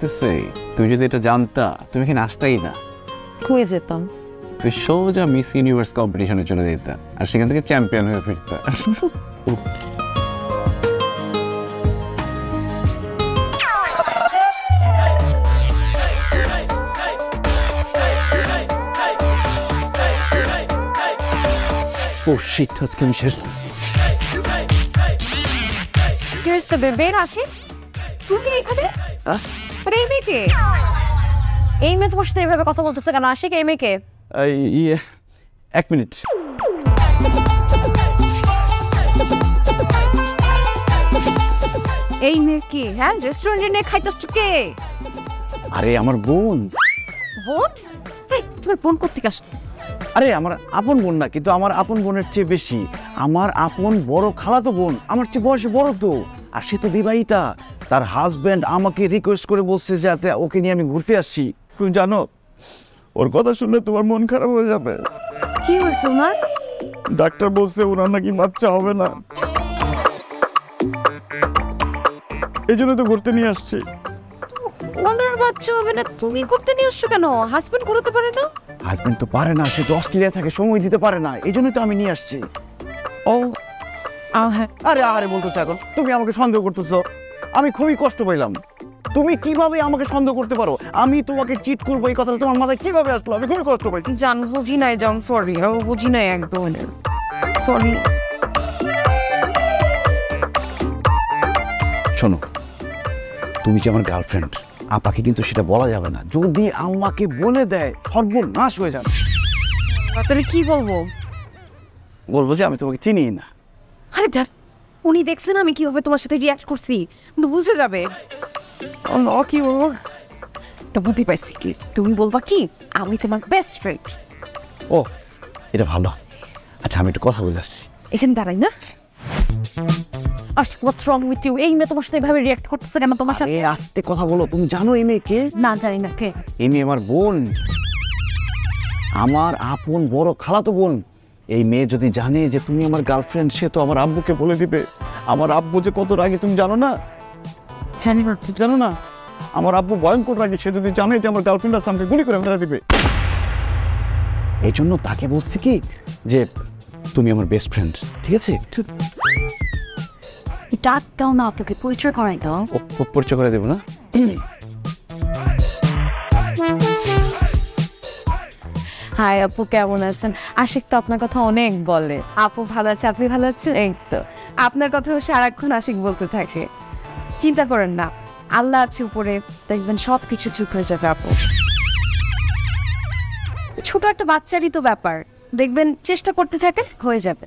লাগতেছে? তুমি যদি এটা জানতা তুমি এখানে আসতাই না। কই যেতাম? তুই সোজা মিস ইউনিভার্স কম্পিটিশনে চলে যেতা আর সেখান থেকে চ্যাম্পিয়ন হয়ে ফিরতা। ও শিট, আজকে আমি শেষ। কি হয়েছে বেবে? আশিক তুমি এখানে? আরে এই মেয়েকে? এই মেয়ে তোমার সাথে এইভাবে কথা বলতেছে কেন? আশিক এই মেয়েকে? এক মিনিট। এই মেয়ে কি? হ্যাঁ, রেস্টুরেন্টে নিয়ে খাইতেছ কে? আরে আমার বোন। বোন? এই তোমার বোন কোত্থেকে আসছে? আরে আমার আপন বোন না, কিন্তু আমার আপন বোনের চেয়ে বেশি আমার আপন বড় খালাতো বোন, আমার চেয়ে বয়সে বড় তো। আর সে তো বিবাহিতা, তার হাজব্যান্ড আমাকে রিকোয়েস্ট করে বলছে যাতে ওকে নিয়ে আমি ঘুরতে আসছি। তুমি জানো ওর কথা শুনলে তোমার মন খারাপ হয়ে যাবে। কি হয়েছে ওনার? ডাক্তার বলছে ওনার নাকি বাচ্চা হবে না, এই জন্য তো ঘুরতে নিয়ে আসছি। ওনার বাচ্চা হবে না, তুমি ঘুরতে নিয়ে আসছো কেন? হাজবেন্ড ঘুরতে পারে না? হাজবেন্ড তো পারে না, সে তো অস্ট্রেলিয়া থাকে, সময় দিতে পারে না, এই জন্যই তো আমি নিয়ে আসছি। ও হ্যাঁ। আরে আরে বলতেছো এখন? তুমি আমাকে সন্দেহ করতেছো, আমি খুবই কষ্ট পাইলাম। তুমি কিভাবে আমাকে সন্দেহ করতে পারো? আমি তোমাকে চিট করবো এই কথাটা তোমার মাথায় কিভাবে আসলো? আমি খুবই কষ্ট পাই। জান বুঝি নাই, জান সরি, বুঝি নাই একদম সরি। শোনো, তুমি যে আমার গার্লফ্রেন্ড, আপাকে কিন্তু সেটা বলা যাবে না। যদি আমাকে বলে দেয় সর্বনাশ হয়ে যাবে। তাহলে কি বলবো? বলবো যে আমি তোমাকে চিনি না। আরে ডার, উনি দেখছেন আমি কিভাবে তোমার সাথে রিয়াক্ট করছি, কিন্তু বুঝে যাবে। কি বলবো? একটা বুদ্ধি পাইছি। কি তুমি বলবা কি আমি তোমার বেস্ট ফ্রেন্ড? ও এটা ভালো। আচ্ছা আমি একটু কথা বলে আসছি। এখানে দাঁড়াই না। What's wrong with you? এই মেয়ে তোমার সাথে এভাবে রিয়াক্ট করতেছে কেন? তোমার সাথে আস্তে কথা বলো। তুমি জানো এই মেয়ে কে? না, জানি না। কে? এই মেয়ে আমার বোন, আমার আপন বড় খালাতো বোন। এই মেয়ে যদি জানে যে তুমি আমার গার্লফ্রেন্ড, সে তো আমার আব্বুকে বলে দিবে। আমার আব্বু যে কত রাগী তুমি জানো না? জানি না। জানো না? আমার আব্বু ভয়ঙ্কর রাগী, সে যদি জানে যে আমার গার্লফ্রেন্ড আছে আমাকে গুলি করে মেরে দিবে। এই জন্য তাকে বলছি কি যে তুমি আমার বেস্ট ফ্রেন্ড, ঠিক আছে? ডাক দাও না, আপনাকে পরিচয় করাই দাও। পরিচয় করে দেবো না? হাই আপু, কেমন আছেন? আশিক তো আপনার কথা অনেক বলে। আপু ভালো আছে, আপনি ভালো আছেন? এই তো আপনার কথা সারাক্ষণ আশিক বলতে থাকে। চিন্তা করেন না, আল্লাহ আছে উপরে, দেখবেন সব কিছু ঠিক হয়ে যাবে। আপু ছোট একটা বাচ্চারই তো ব্যাপার, দেখবেন চেষ্টা করতে থাকেন, হয়ে যাবে।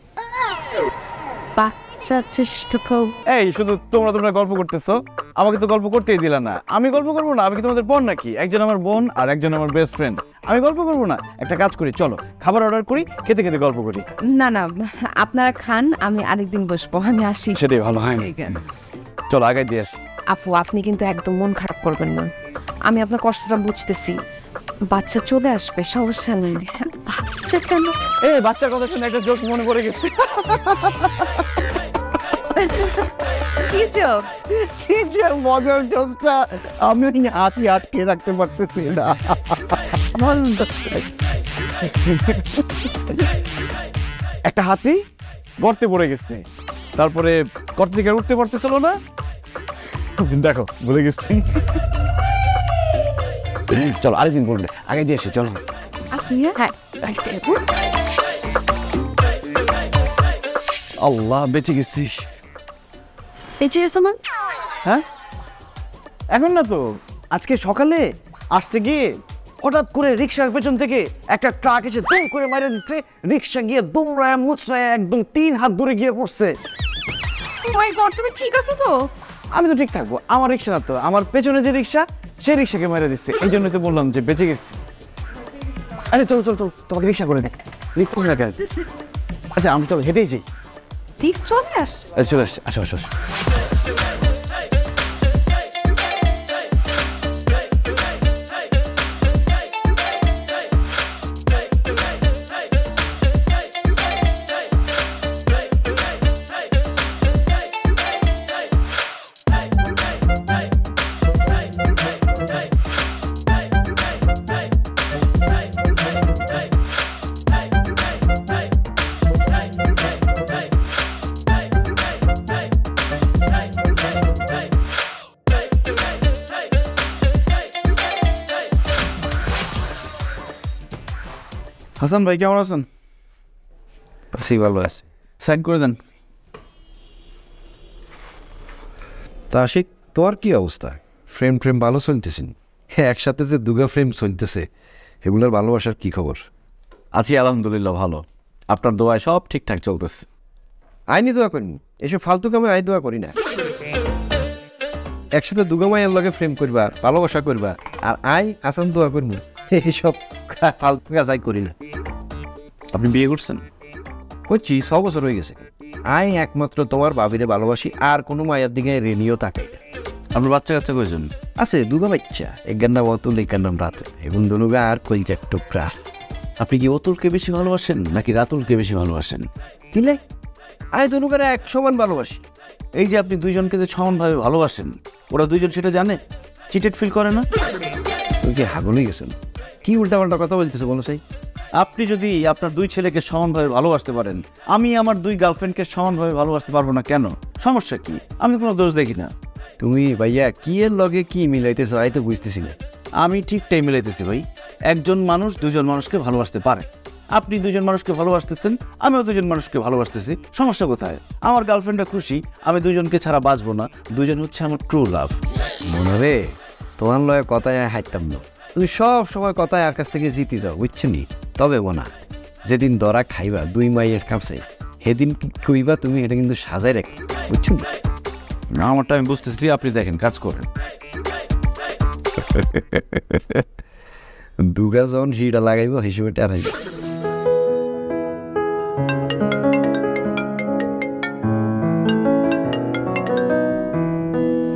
এই শুধু তোমরা গল্প করতেছো, আমাকে তো গল্প করতেই দিলা না। আমি গল্প করবো না? আমি কি তোমাদের বোন নাকি? একজন আমার বোন আর একজন আমার বেস্ট ফ্রেন্ড, আমি গল্প করবো না? একটা কাজ করি, চলো খাবার অর্ডার করি, খেতে খেতে গল্প করি। না না, আপনারা খান, আমি আরেকদিন বসবো, আমি আসি। সেটাই ভালো হয়। চলো আগে দিয়ে আসি। আপু আপনি কিন্তু একদম মন খারাপ করবেন না, আমি আপনার কষ্টটা বুঝতেছি। বাচ্চা চলে আসবে, সমস্যা নেই। বাচ্চা কেন? এই বাচ্চার কথা শুনে একটা জোক মনে পড়ে গেছে। কি জোক? কি যে মজার জোকটা, আমি হাতি আটকে রাখতে পারতেছি না। একটা হাতি গর্তে পড়ে গেছে, তারপরে গর্ত থেকে উঠতে পারতেছিল না। দেখো ভুলে গেছি। চলো আরেকদিন বললে, আগে দিয়ে আসি। চলো হ্যাঁ। আল্লাহ, বেঁচে গেছি। বেঁচে গেছো না? হ্যাঁ, এখন না তো, আজকে সকালে আসতে গিয়ে হঠাৎ করে রিক্সার পেছন থেকে একটা ট্রাক এসে দুম করে মারে দিচ্ছে। রিক্সা গিয়ে দুমড়ায় মুচড়ায় একদম 3 হাত দূরে গিয়ে পড়ছে। তুমি ঠিক আছো তো? আমি তো ঠিক থাকবো, আমার রিক্সা না তো, আমার পেছনে যে রিক্সা, সেই রিক্সাকে মেরে দিচ্ছে। এই জন্য তো বললাম যে বেঁচে গেছি। আরে চলো চলো চলো, তোমাকে রিক্সা করে দেখ। আচ্ছা আমি চলো হেঁটেই যাই। ঠিক চলে আসছে। চলে আসছে, আসো আসো আসো। হাসান ভাই কেমন আছেন? আছি, ভালো আছে। সাইন করে দেন। তা আশিক, তোর কি অবস্থা? ফ্রেম ভালো চলতেছেন? হ্যাঁ, একসাথে যে দুগা ফ্রেম চলতেছে, এগুলোর ভালোবাসার কি খবর? আছি আলহামদুলিল্লাহ ভালো, আপনার দোয়ায় সব ঠিকঠাক চলতেছে। আইনি দোয়া করিনি, এসব ফালতু কামে আই দোয়া করি না। একসাথে দুগা মায়ের লগে ফ্রেম করবা, ভালোবাসা করবা, আর আই আসান দোয়া করবো, এইসব ফালতু কাজ আই করি না। আপনি বিয়ে করছেন? করছি, 6 বছর হয়ে গেছে। আই একমাত্র তোমার বাবিরে ভালোবাসি, আর কোনো মায়ের দিকে রেনিও তাকাই না। আপনার বাচ্চা কাচ্চা কয়জন? আছে দুগা বাচ্চা, একগার নাম অতুল, একগার নাম রাতুল, এবং দুনুগা আর কইজার টুকরা। আপনি কি অতুলকে বেশি ভালোবাসেন নাকি রাতুলকে বেশি ভালোবাসেন? কিলে আই দুনুগারে এক সমান ভালোবাসি। এই যে আপনি দুইজনকে যে সমানভাবে ভালোবাসেন, ওরা দুইজন সেটা জানে? চিটেড ফিল করে না? তুমি কি হাগলই গেছেন? কি উল্টাপাল্টা কথা বলতেছো বলো সাই? আপনি যদি আপনার দুই ছেলেকে সমানভাবে ভালোবাসতে পারেন, আমি আমার দুই গার্লফ্রেন্ডকে সমানভাবে ভালোবাসতে পারবো না কেন? সমস্যা কি? আমি কোনো দোষ দেখি না। তুমি ভাইয়া কি এর লগে কি মিলাইতেছো আই তো বুঝতেছি না। আমি ঠিকটাই মিলাইতেছি ভাই। একজন মানুষ দুজন মানুষকে ভালোবাসতে পারে। আপনি দুজন মানুষকে ভালোবাসতেছেন, আমিও দুজন মানুষকে ভালোবাসতেছি, সমস্যা কোথায়? আমার গার্লফ্রেন্ডরা খুশি, আমি দুজনকে ছাড়া বাঁচবো না, দুজন হচ্ছে আমার ট্রু লাভ। মনে রে, তোমার লগে কথায় হাইতাম না। তুমি সব সময় কথায় আর কাছ থেকে জিতে যাও, বুঝছো নি? তবে বোনা, যেদিন দরা খাইবা দুই মাইয়ের কাছে, সেদিন কি কইবা তুমি, এটা কিন্তু সাজাই রাখ, বুঝছো নি? না, আমারটা আমি বুঝতেছি, আপনি দেখেন কাজ করেন। দুগা যখন হিটা লাগাইব হিসেবে টারাইব।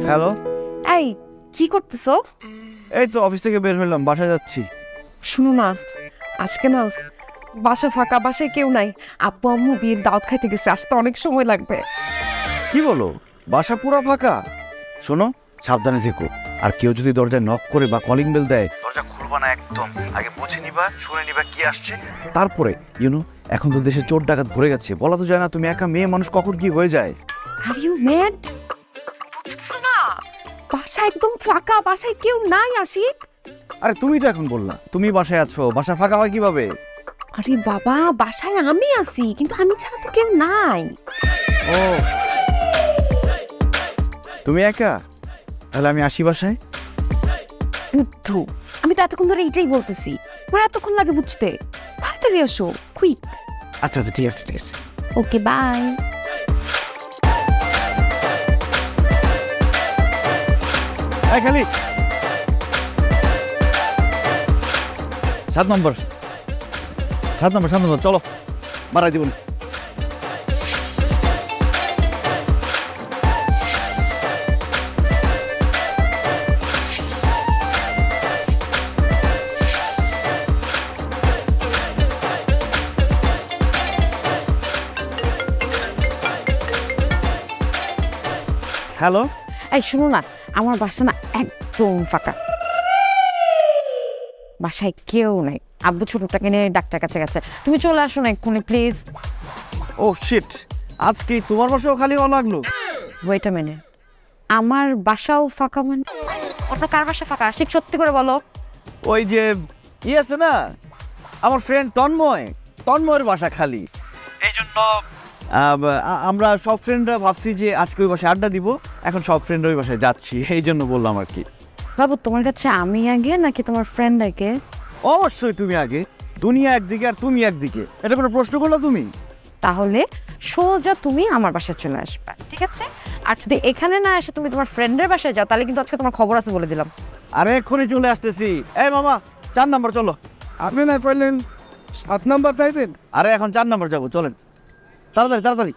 হ্যালো, এই কি করতেছো? এই তো অফিস থেকে বের হলাম, বাসায় যাচ্ছি। শুনো না, আজকে না বাসা ফাঁকা, বাসায় কেউ নাই। আব্বু আম্মু বিয়ের দাওয়াত খাইতে গেছে, আসতে অনেক সময় লাগবে। কি বলো, বাসা পুরো ফাঁকা? শোনো, সাবধানে থেকো, আর কেউ যদি দরজায় নক করে বা কলিং বেল দেয়, দরজা খুলবা না একদম। আগে বুঝে নিবা, শুনে নিবা কি আসছে, তারপরে এখন তো দেশে চোর ডাকাত ভরে গেছে, বলা তো যায় না তুমি একা মেয়ে মানুষ কখন কি হয়ে যায়। Are you mad? বুঝছো না, বাসা একদম ফাঁকা, বাসায় কেউ নাই। আশিক, আরে তুমি তো এখন বললা তুমি বাসায় আছো, বাসা ফাঁকা হয় কিভাবে? আরে বাবা, বাসায় আমি আছি, কিন্তু আমি ছাড়া তো কেউ নাই। ও, তুমি একা? তাহলে আমি আসি বাসায়। বুদ্ধু, আমি তো এতক্ষণ ধরে এটাই বলতেছি, আমার এতক্ষণ লাগে বুঝতে। তাড়াতাড়ি আসো, কুইক। আচ্ছা আচ্ছা, ঠিক আছে ঠিক আছে। ওকে, বাই। খালি 7 নম্বর, 7 নম্বর, 7 নম্বর, চলো মারাই দিব। হ্যালো, এই শোনো না, আমার বাসা না একদম ফাঁকা, বাসায় কেউ নাই। আব্বু ছোটটাকে নিয়ে ডাক্তার কাছে গেছে, তুমি চলে আসো না এক্ষুনি প্লিজ। ও শিট, আজকে তোমার বাসাও খালি হওয়া লাগলো। ওয়েট আ মিনিট, আমার বাসাও ফাঁকা মানে? ওটা কার বাসা ফাঁকা? আশিক সত্যি করে বলো। ওই যে আছে না, আমার ফ্রেন্ড তন্ময়ের বাসা খালি। এই জন্য আমরা সব ফ্রেন্ডরা ভাবছি যে আজকে ওই বাসায় আড্ডা দিব, এখন সব ফ্রেন্ডরা ওই বাসায় যাচ্ছি, এই জন্য বললাম আর কি। বাবু, তোমার কাছে আমি আগে নাকি তোমার ফ্রেন্ড আগে? অবশ্যই তুমি আগে, দুনিয়া একদিকে আর তুমি একদিকে, এটা কোনো প্রশ্ন করলো তুমি? তাহলে সোজা তুমি আমার বাসায় চলে আসবে, ঠিক আছে? আর যদি এখানে না এসে তুমি তোমার ফ্রেন্ডের বাসায় যাও, তাহলে কিন্তু আজকে তোমার খবর আছে বলে দিলাম। আরে এক্ষুনি চলে আসতেছি। এই মামা, 4 নম্বর চলো। আপনি না পাইলেন 7 নাম্বার পাইবেন? আরে এখন 4 নম্বর যাবো, চলেন তাড়াতাড়ি তাড়াতাড়ি।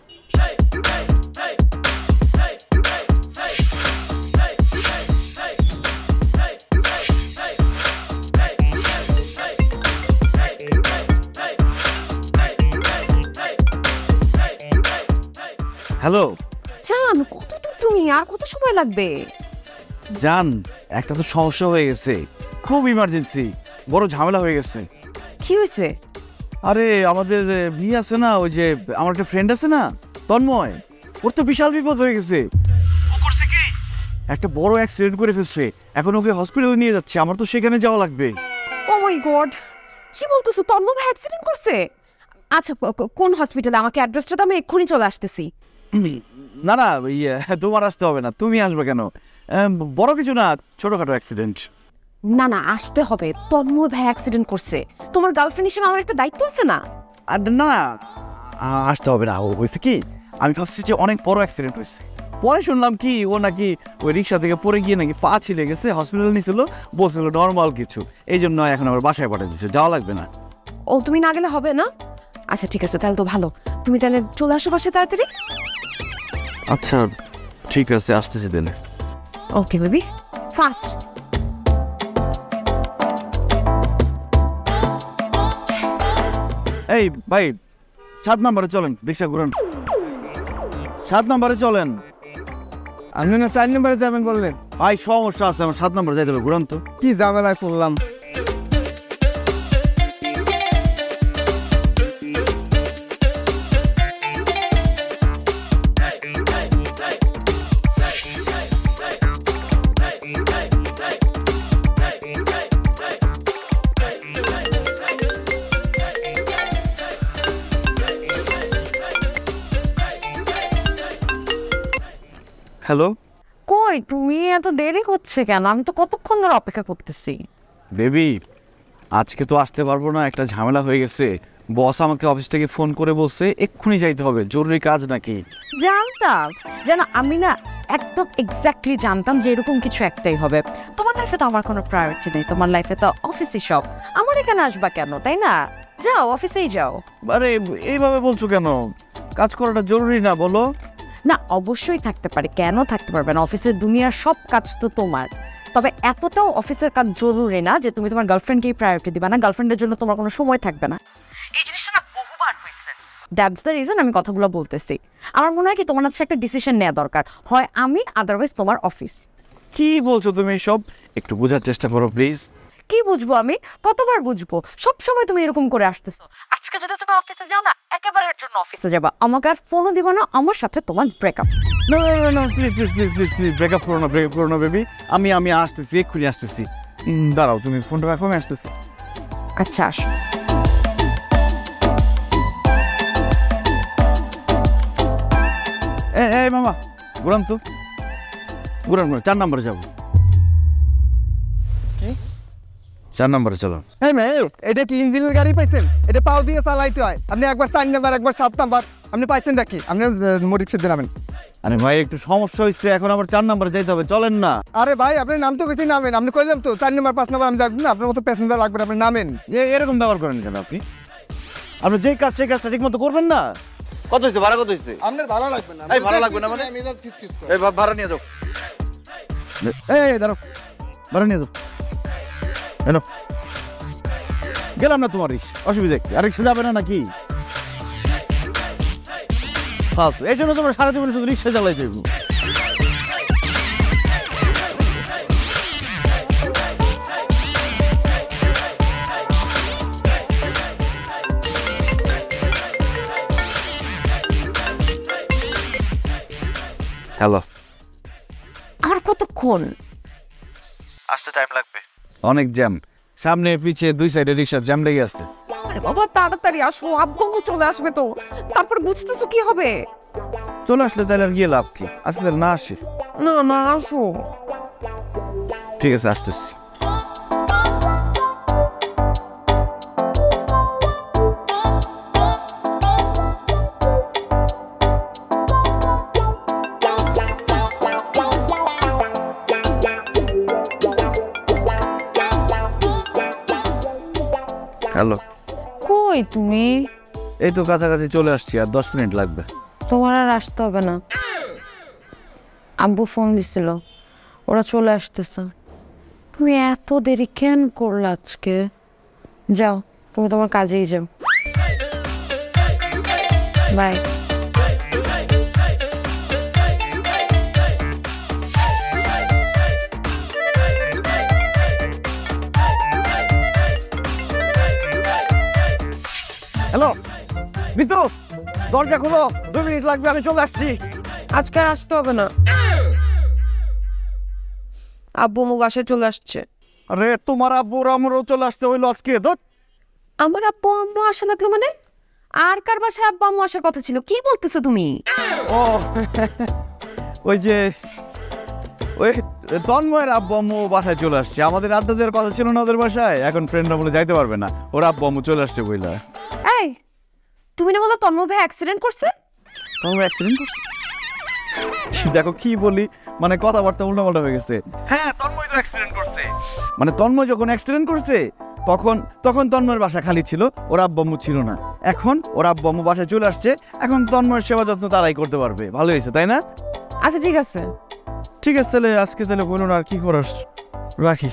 হ্যালো জান, কত দূর তুমি? আর কত সময় লাগবে? জান, একটা তো সমস্যা হয়ে গেছে, খুব ইমার্জেন্সি, বড় ঝামেলা হয়ে গেছে। কি হয়েছে? আরে আমাদের বিয়ে আছে না, ওই যে আমার একটা ফ্রেন্ড আছে না তন্ময়, ওর তো বিশাল বিপদ হয়ে গেছে। ও করছে কি, একটা বড় অ্যাক্সিডেন্ট করে ফেলছে, এখন ওকে হসপিটালে নিয়ে যাচ্ছে, আমার তো সেখানে যাওয়া লাগবে। ও মাই গড, কি বলতেছো? তন্ময় ভাই অ্যাক্সিডেন্ট করছে? আচ্ছা কোন হসপিটালে? আমাকে অ্যাড্রেসটা দাও, আমি এক্ষুনি চলে আসতেছি। না না, ইয়ে তোমার আসতে হবে না, তুমি আসবে কেন? বড় কিছু না, ছোটখাটো অ্যাক্সিডেন্ট। না না, আসতে হবে। তন্ময় ভাই অ্যাক্সিডেন্ট করছে, তোমার গার্লফ্রেন্ড হিসেবে আমার একটা দায়িত্ব আছে না? আর না না, আসতে হবে না। ও হয়েছে কি, আমি ভাবছি যে অনেক বড় অ্যাক্সিডেন্ট হয়েছে। পরে শুনলাম কি ও নাকি ওই রিক্সা থেকে পড়ে গিয়ে নাকি পা ছিলে গেছে, হসপিটাল নিয়েছিল, বলছিল নর্মাল কিছু, এই জন্য এখন আবার বাসায় পাঠিয়ে দিচ্ছে, যাওয়া লাগবে না। ও তুমি না গেলে হবে না? আচ্ছা ঠিক আছে, তাহলে তো ভালো। তুমি তাহলে চলে আসো বাসায় তাড়াতাড়ি। আচ্ছা ঠিক আছে, আসতেছি দিলে। Okay baby, fast. এই ভাই, 7 নম্বরে চলেন, রিক্সা ঘুরেন। 7 নম্বরে চলেন। আপনি না 4 নম্বরে যাবেন বললেন? ভাই সমস্যা আছে, আমার 7 নম্বরে যাইতে হবে, ঘুরান তো। কি ঝামেলায় পড়লাম। হ্যালো কই তুমি? এত দেরি হচ্ছে কেন? আমি তো কতক্ষণ ধরে অপেক্ষা করতেছি। বেবি, আজকে তো আসতে পারবো না, একটা ঝামেলা হয়ে গেছে। বস আমাকে অফিস থেকে ফোন করে বলছে এক্ষুনি যাইতে হবে, জরুরি কাজ নাকি। জানতাম, যেন আমি না একদম এক্স্যাক্টলি জানতাম যে এরকম কিছু একটাই হবে। তোমার লাইফে তো আমার কোনো প্রায়োরিটি নেই, তোমার লাইফে তো অফিসই সব। আমার এখানে আসবা কেন, তাই না? যাও, অফিসেই যাও। আরে এইভাবে বলছো কেন? কাজ করাটা জরুরি না বলো? না অবশ্যই থাকতে পারে, কেন থাকতে পারবে না? অফিসের দুনিয়ার সব কাজ তো তোমার। তবে এতটাও অফিসের কাজ জরুরি না যে তুমি তোমার গার্লফ্রেন্ডকেই প্রায়োরিটি দিবা না, গার্লফ্রেন্ডের জন্য তোমার কোনো সময় থাকবে না। এই জিনিসটা না বহুবার হয়েছে। দ্যাটস দ্য রিজন আমি কথাগুলো বলতেছি। আমার মনে হয় কি তোমার হচ্ছে একটা ডিসিশন নেওয়া দরকার, হয় আমি, আদারওয়াইজ তোমার অফিস। কি বলছো তুমি সব? একটু বোঝার চেষ্টা করো প্লিজ। কি বুঝবো আমি? কতবার বুঝবো? সব সময় তুমি এরকম করে আসতেছো। আজকে যদি তুমি অফিসে যাও না, একেবারের জন্য অফিসে যাবা, আমাকে আর ফোনও দিবা না, আমার সাথে তোমার ব্রেকআপ। না না না, please please please please please, breakup করো না, ব্রেকআপ করো না বেবি। আমি আসতেছি, এক্ষুনি আসতেছি। দাঁড়াও, তুমি ফোনটা রাখো, আমি আসতেছি। আচ্ছা আসো। এই মামা, ঘুরান তো, ঘুরান, 4 নম্বরে যাবো। কি? 4 নম্বরে চলো। এই মেয়ে, এটা কি ইঞ্জিনের গাড়ি পাইছেন? এটা পাও দিয়ে চালাইতে হয়। আপনি একবার 4 নাম্বার, একবার 7 নাম্বার, আপনি পাইছেন নাকি? আপনি মরিক্সে দিলামেন। আরে ভাই একটু সমস্যা হয়েছে, এখন আবার 4 নম্বরে যাইতে হবে, চলেন না। আরে ভাই, আপনি নাম তো কিছু নামেন। আপনি কইলাম তো 4 নাম্বার 5 নাম্বার আমি যাবো না, আপনার মতো প্যাসেঞ্জার লাগবে, আপনি নামেন। এরকম ব্যবহার করেন কেন আপনি? আপনি যেই কাজ সেই কাজটা ঠিক মতো করবেন না। কত হয়েছে ভাড়া, কত হয়েছে? আপনার ভালো লাগবে না। এই ভালো লাগবে না মানে? এই ভাড়া নিয়ে যাও। এই দাঁড়াও, ভাড়া নিয়ে যাও। এনো, গেলাম না তোমার রিক্সা, অসুবিধা কি? আর রিক্সা যাবে না নাকি? ফালতু, এই জন্য তোমার সারা জীবনে শুধু রিক্সা চালাই দেবো। হ্যালো, আর কতক্ষণ? আসতে টাইম লাগবে, অনেক জ্যাম, সামনে পিছে 2 সাইডে রিক্সা জ্যাম লেগে আছে। আরে বাবা তাড়াতাড়ি আসো, আব্বু চলে আসবে তো, তারপর বুঝতেছো কি হবে? চলে আসলে তাহলে আর গিয়ে লাভ কি? আসলে না আসে। না না আসো। ঠিক আছে, আসতেছি। হ্যালো, কই তুমি? এই তো কাছাকাছি চলে আসছি, আর 10 মিনিট লাগবে। তোমার আর আসতে হবে না, আব্বু ফোন দিছিল, ওরা চলে আসতেছে। তুমি এত দেরি কেন করলে আজকে? যাও, তুমি তোমার কাজেই যাও। বাই। হ্যালো বিতু, দরজা খোলো, 2 মিনিট লাগবে, আমি চলে আসছি। আজকে আর আসতে হবে না, আব্বু মু বাসায় চলে আসছে। আরে তোমার আব্বুর আমারও চলে আসতে হইলো আজকে। আমার আব্বু আম্মু আসে না তো মানে? আর কার বাসায় আব্বু আম্মু আসার কথা ছিল? কি বলতেছো তুমি? ও ওই যে ওই তন্ময়ের আব্বু আম্মু বাসায় চলে আসছে। আমাদের আড্ডা দেওয়ার কথা ছিল না ওদের বাসায়, এখন ফ্রেন্ডরা বলে যাইতে পারবে না, ওর আব্বু আম্মু চলে আসছে বইলা। এই তুমি না বলো তন্ময় ভাই অ্যাক্সিডেন্ট করছে? তন্ময় অ্যাক্সিডেন্ট করছে? দেখো কি বলি, মানে কথাবার্তা উল্টাপাল্টা হয়ে গেছে। হ্যাঁ তন্ময় তো অ্যাক্সিডেন্ট করছে, মানে তন্ময় যখন অ্যাক্সিডেন্ট করছে তখন তন্ময়ের বাসা খালি ছিল, ওর আব্বু আম্মু ছিল না। এখন ওর আব্বু আম্মু বাসায় চলে আসছে, এখন তন্ময়ের সেবা যত্ন তারাই করতে পারবে। ভালো হয়েছে তাই না? আচ্ছা ঠিক আছে। ঠিক আছে তাহলে আজকে তাহলে বলুন আর কি করার, রাখি।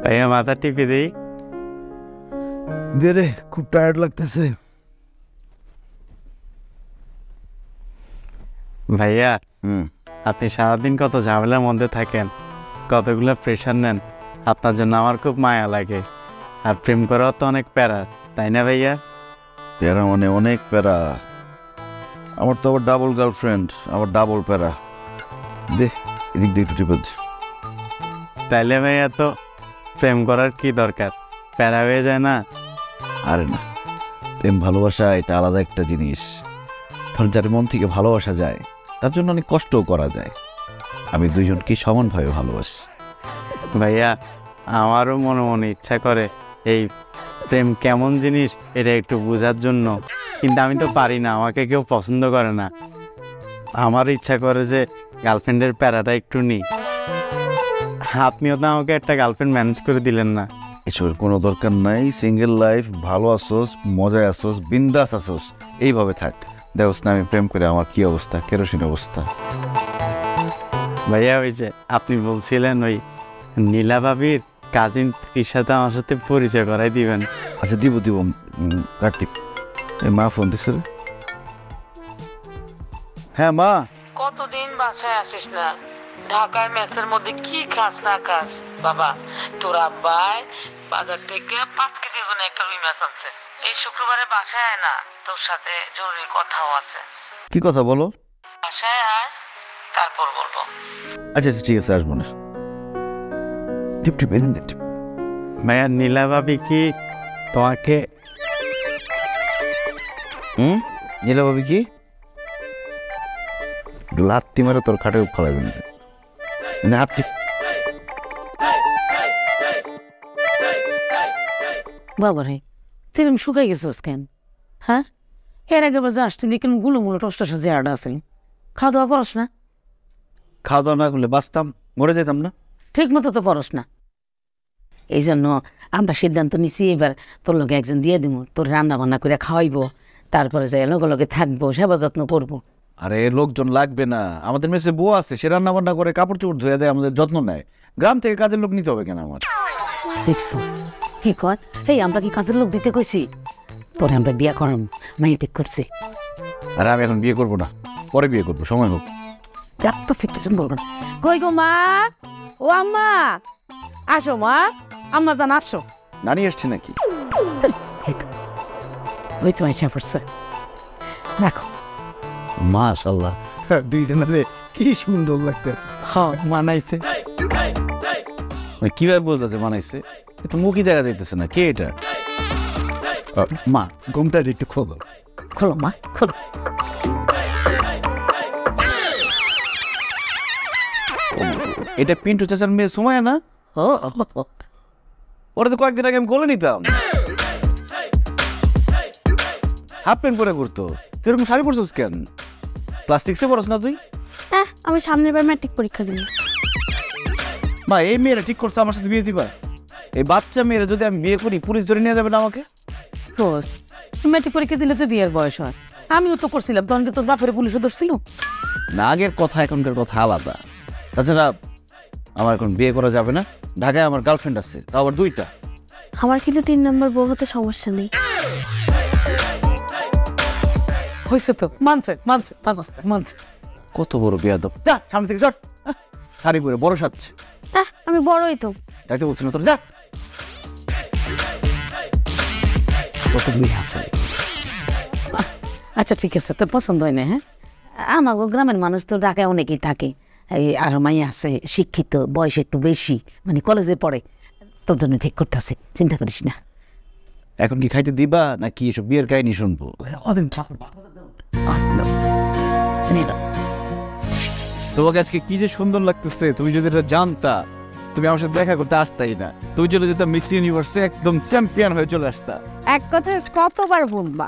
ভাইয়া মাথা টিপে দেই। দে রে, খুব টায়ার্ড লাগতেছে। ভাইয়া হুম, আপনি সারাদিন কত ঝামেলার মধ্যে থাকেন, কতগুলো প্রেশার নেন, আপনার জন্য আমার খুব মায়া লাগে। আর প্রেম করাও তো অনেক প্যারা, তাই না ভাইয়া? প্যারা মানে অনেক প্যারা। আমার তো আবার ডাবল গার্লফ্রেন্ড, আবার ডাবল প্যারা। দে এদিক দিয়ে একটু টিপে দে। তাইলে ভাইয়া তো প্রেম করার কি দরকার, প্যারা হয়ে যায় না? আরে না, প্রেম ভালোবাসা এটা আলাদা একটা জিনিস। ধর যার মন থেকে ভালোবাসা যায় তার জন্য অনেক কষ্টও করা যায়। আমি দুইজনকে সমানভাবে ভালোবাসি। ভাইয়া আমারও মনে মনে ইচ্ছা করে এই প্রেম কেমন জিনিস এটা একটু বোঝার জন্য, কিন্তু আমি তো পারি না, আমাকে কেউ পছন্দ করে না। আমার ইচ্ছা করে যে গার্লফ্রেন্ডের প্যারাটা একটু নিই। আপনিও তো আমাকে একটা গার্লফ্রেন্ড ম্যানেজ করে দিলেন না। এসবের কোনো দরকার নাই। সিঙ্গেল লাইফ, ভালো আসোস, মজায় আসোস, বিন্দাস আসোস, এইভাবে থাক। দেখোস না আমি প্রেম করে আমার কি অবস্থা, কেরোসিন অবস্থা। ভাইয়া ওই যে আপনি বলছিলেন ওই নীলা ভাবির কাজিন তির সাথে আমার সাথে পরিচয় করাই দিবেন। আচ্ছা দিব দিব, কাটি। এই মা ফোন দিছে রে। হ্যাঁ মা। কতদিন বাসায় আসিস না? ঢাকায় মেসের মধ্যে কি খাস না খাস? বাবা তোর আব্বাই বাজার থেকে 5 কেজি ওজনে একটা রুই মাছ আনছে। এই শুক্রবারে বাসায় আয় না, তোর সাথে জরুরি কথাও আছে। কি কথা বলো? বাসায় আয়, তারপর বলবো। আচ্ছা আচ্ছা ঠিক আছে, আসবো না। টিপ টিপ এদিন দে, টিপ। ভাইয়া নীলা ভাবি কি তোমাকে? নীলা ভাবি কি? লাত্তি মারে তোর খাটে ফেলাবেন না। আপনি বাবা রে, সেরকম শুকাই গেছিস কেন? হ্যাঁ, এর আগে বাজে আসছিলি কেন? গুলো টসটা চেয়ারটা আসেন, খাওয়া দাওয়া করস না? খাওয়া দাওয়া না করলে বাঁচতাম, মরে যেতাম না। ঠিক মতো তো করস না। এই জন্য আমরা সিদ্ধান্ত নিছি এবার তোর লোকে একজন দিয়ে দিব, তোর রান্না বান্না করে খাওয়াইবো, তারপরে যাই লগে লগে থাকবো, সেবা যত্ন করবো। আরে লোকজন লাগবে না, আমাদের মেসে বউ আছে, সে রান্না বান্না করে কাপড় চোপড় ধুয়ে দেয়, আমাদের যত্ন নেয়। গ্রাম থেকে কাজের লোক নিতে হবে কেন আমার? দেখছো কি কয়? এই আমরা কি কাজের লোক দিতে কইছি? তোরে আমরা বিয়া করাম, মাই ঠিক করছি। আরে আমি এখন বিয়ে করবো না, পরে বিয়ে করবো, সময় হোক। একটা সিটুয়েশন বলবো না। কই গো মা, ও আম্মা, আসো মা, আম্মা জান আসো। নানি আসছে নাকি? ওই তো আইসা পড়ছে, রাখো। মাশাআল্লাহ, দুইজনে কি সুন্দর লাগতে। হ্যাঁ মানাইছে। কিভাবে বলতেছে বানাইছে? তো মুখই দেখা যাইতেছে না। কে এটা? মা ঘুমটা একটু খোলো। খোলো মা, খোলো। এটা পিন্টু চাচার মেয়ে সুমাইয়া না? ওরা তো কয়েকদিন আগে আমি কোলে নিতাম, হাফ প্যান্ট পরে ঘুরতো। তুই এরকম শাড়ি পরছিস কেন? ক্লাস 6-এ পড়ছ না তুই? হ্যাঁ, আমি সামনের বার ম্যাট্রিক পরীক্ষা দিব। মা এই মেয়েরা ঠিক করছে আমার সাথে বিয়ে দিবা? এই বাচ্চা মেয়েরা যদি আমি বিয়ে করি, পুলিশ ধরে নিয়ে যাবে না আমাকে? রোজ ম্যাট্রিক পরীক্ষা দিলে তো বিয়ের বয়স হয়। আমিও তো করছিলাম, তখন কি তোর বাপের পুলিশও ধরছিল না? আগের কথা এখনকার কথা আলাদা। তাছাড়া আমার এখন বিয়ে করা যাবে না। ঢাকায় আমার গার্লফ্রেন্ড আছে, তাও আবার 2টা। আমার কিন্তু 3 নম্বর বউ হতে সমস্যা নেই। হয়েছে তো, মানছে মানছে মানছে। কত বড় বেয়াদব! যা সামনে থেকে চট। শাড়ি পরে বড় সাজছে। আমি বড়ই তো। তাই তো বলছি না তোর, যা। কতগুলি আছে। আচ্ছা ঠিক আছে, তোর পছন্দ হয় না? হ্যাঁ, আমাগো গ্রামের মানুষ তো ঢাকায় অনেকেই থাকে, এই আরো মাই আছে শিক্ষিত, বয়স একটু বেশি, মানে কলেজে পড়ে, তোর জন্য ঠিক করতেছে, চিন্তা করিস না। এখন কি খাইতে দিবা নাকি এসব বিয়ের কাহিনী শুনবো? তোমাকে আজকে কি যে সুন্দর লাগতেছে, তুমি যদি এটা জানতা তুমি আমার সাথে দেখা করতে আসতাই না। তুমি চলে যেতাম মিস ইউনিভার্সে, একদম চ্যাম্পিয়ন হয়ে চলে আসতা। এক কথা কতবার বলবা?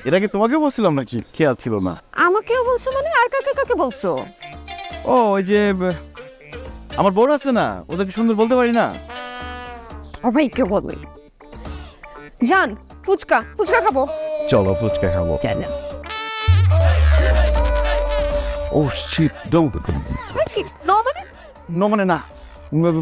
এটা কি তোমাকে বলছিলাম নাকি? খেয়াল ছিল না। আমাকেও বলছো মানে? আর কাকে কাকে বলছো? ও ওই যে আমার বোন আছে না, ওদেরকে সুন্দর বলতে পারি না। সবাইকে বলে। জান, ফুচকা ফুচকা খাবো। চলো ফুচকা খাবো। চলো। ও শিট, ডোন্ট। নো মানে না,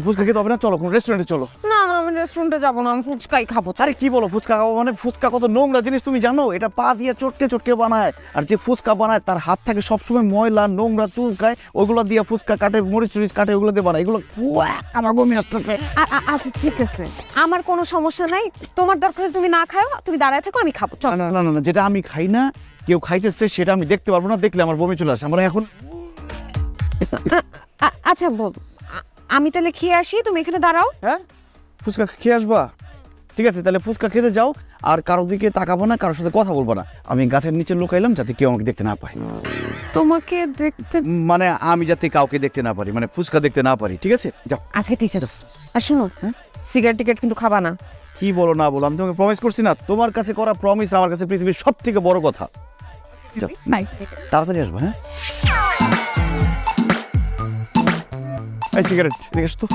ফুচকা খেতে হবে না, চলো কোন রেস্টুরেন্টে চলো। না না, আমি রেস্টুরেন্টে যাবো না, আমি ফুচকাই খাবো। আরে কি বলো, ফুচকা খাবো মানে? ফুচকা কত নোংরা জিনিস তুমি জানো? এটা পা দিয়ে চটকে চটকে বানায়, আর যে ফুচকা বানায় তার হাত থাকে সবসময় ময়লা, নোংরা, চুলকায়, ওইগুলো দিয়ে ফুচকা কাটে, মরিচ টরিচ কাটে, ওগুলো দিয়ে বানায়। এগুলো আমার বমি আসতেছে। আচ্ছা ঠিক আছে, আমার কোনো সমস্যা নাই। তোমার দরকার তুমি না খাও, তুমি দাঁড়ায় থাকো, আমি খাবো। চলো। না না না, যেটা আমি খাই না কেউ খাইতেছে সেটা আমি দেখতে পারবো না, দেখলে আমার বমি চলে আসে। আমরা এখন আচ্ছা আমি তাহলে খেয়ে আসি, তুমি এখানে দাঁড়াও। হ্যাঁ, ফুচকা খেয়ে আসবা? ঠিক আছে, তাহলে ফুচকা খেতে যাও, আর কারোর দিকে তাকাবো না, কারোর সাথে কথা বলবো না। আমি গাছের নিচে লুকাইলাম যাতে কেউ আমাকে দেখতে না পায়। তোমাকে দেখতে মানে আমি যাতে কাউকে দেখতে না পারি, মানে ফুচকা দেখতে না পারি। ঠিক আছে, যাও। আচ্ছা ঠিক আছে। আর শুনো, সিগারেট টিকেট কিন্তু খাবা না। কি বলো না বলো, আমি তোমাকে প্রমিস করছি না? তোমার কাছে করা প্রমিস আমার কাছে পৃথিবীর সব থেকে বড় কথা। যাও, তাড়াতাড়ি আসবো। হ্যাঁ, এই সিগারেট এদিকে আসতো।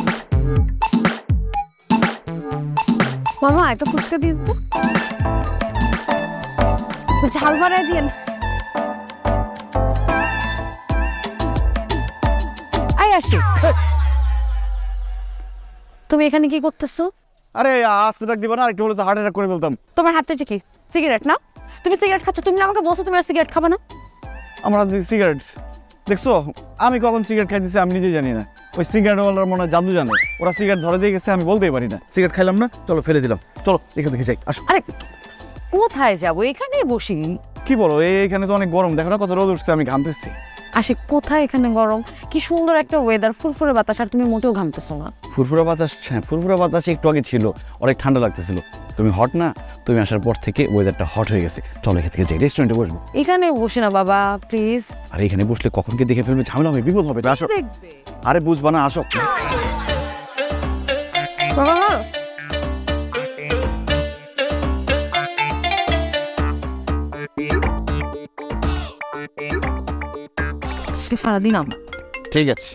মামা একটা ফুচকা দিয়ে তো, ঝাল বাড়ায় দিয়েন। আই আসি। তুমি এখানে কি করতেছো? আরে আস্তে ডাক দিবা না, একটু বলে তো হার্ট অ্যাটাক করে বলতাম। তোমার হাতে কি সিগারেট না? তুমি সিগারেট খাচ্ছ, তুমি আমাকে বলছো তুমি আর সিগারেট খাবে না। আমরা সিগারেট দেখছো? আমি কখন সিগারেট খাইতেছি আমি নিজে জানি না। ওই সিগারেটওয়ালার মনে হয় জাদু জানে, ওরা সিগারেট ধরে দিয়ে গেছে, আমি বলতেই পারি না। সিগারেট খাইলাম না, চলো ফেলে দিলাম। চলো এখান থেকে যাই, আসো। আরে কোথায় যাবো? এখানে বসি। কি বলো, এখানে তো অনেক গরম, দেখো না কত রোদ উঠছে, আমি ঘামতেছি। আসে কোথায় এখানে গরম? কি সুন্দর একটা ওয়েদার, ফুরফুরে বাতাস, আর তুমি মোটেও ঘামতেছো না। ফুরফুরা বাতাস? হ্যাঁ, ফুরফুরা বাতাস একটু আগে ছিল, অনেক ঠান্ডা লাগতেছিল। তুমি হট না, তুমি আসার পর থেকে ওয়েদারটা হট হয়ে গেছে। চলো এখান থেকে যাই, রেস্টুরেন্টে বসবো। এখানে বসে না বাবা, প্লিজ। আর এখানে বসলে কখন কে দেখে ফেলবে, ঝামেলা হবে, বিপদ হবে। আসো। দেখবে আরে বুঝবা না, আসো। বাবা, সারাদিন আমার। ঠিক আছে।